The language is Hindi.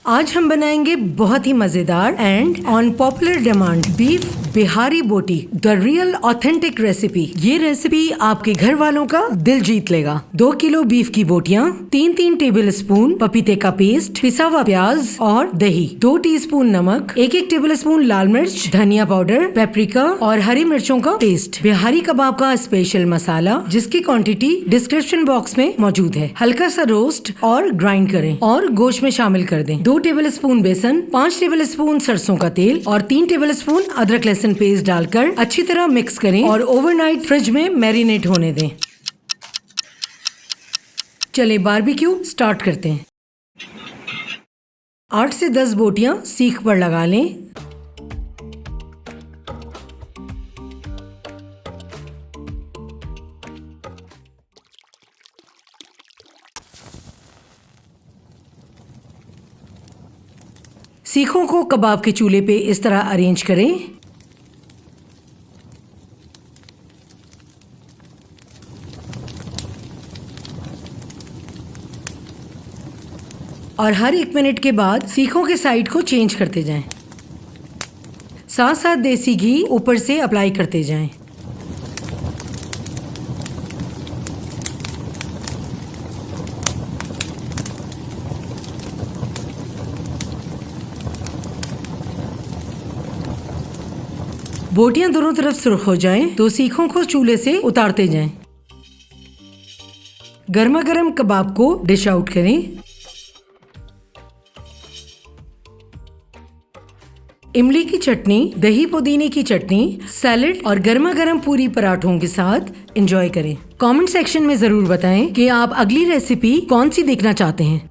आज हम बनाएंगे बहुत ही मजेदार and on popular demand beef Bihari बोटी, द रियल ऑथेंटिक रेसिपी। ये रेसिपी आपके घर वालों का दिल जीत लेगा। 2 किलो बीफ की बोटियां, 3-3 टेबल स्पून पपीते का पेस्ट, पिसा हुआ प्याज और दही, 2 टीस्पून नमक, 1-1 टेबल स्पून लाल मिर्च, धनिया पाउडर, पेपरिका और हरी मिर्चों का पेस्ट, बिहारी कबाब का स्पेशल मसाला जिसकी क्वांटिटी डिस्क्रिप्शन बॉक्स में मौजूद है। हल्का सा रोस्ट और ग्राइंड करें और गोश्त में शामिल कर दें। 2 टेबल स्पून बेसन, 5 टेबल स्पून सरसों का तेल और 3 टेबल स्पून अदरक लहसुन पेस्ट डालकर अच्छी तरह मिक्स करें और ओवरनाइट फ्रिज में मैरिनेट होने दें। चलिए बारबेक्यू स्टार्ट करते हैं। 8 से 10 बोटियां सीख पर लगा लें। सीखों को कबाब के चूल्हे पे इस तरह अरेंज करें। और हर 1 मिनट के बाद सीखों के साइड को चेंज करते जाएं। साथ साथ देसी घी ऊपर से अप्लाई करते जाएं। बोटियां दोनों तरफ सुर्ख हो जाएं तो सीखों को चूल्हे से उतारते जाएं। गर्मा गर्म कबाब को डिश आउट करें। इमली की चटनी, दही पुदीने की चटनी, सैलेड और गर्मा गर्म पूरी पराठों के साथ एंजॉय करें। कमेंट सेक्शन में जरूर बताएं कि आप अगली रेसिपी कौन सी देखना चाहते हैं।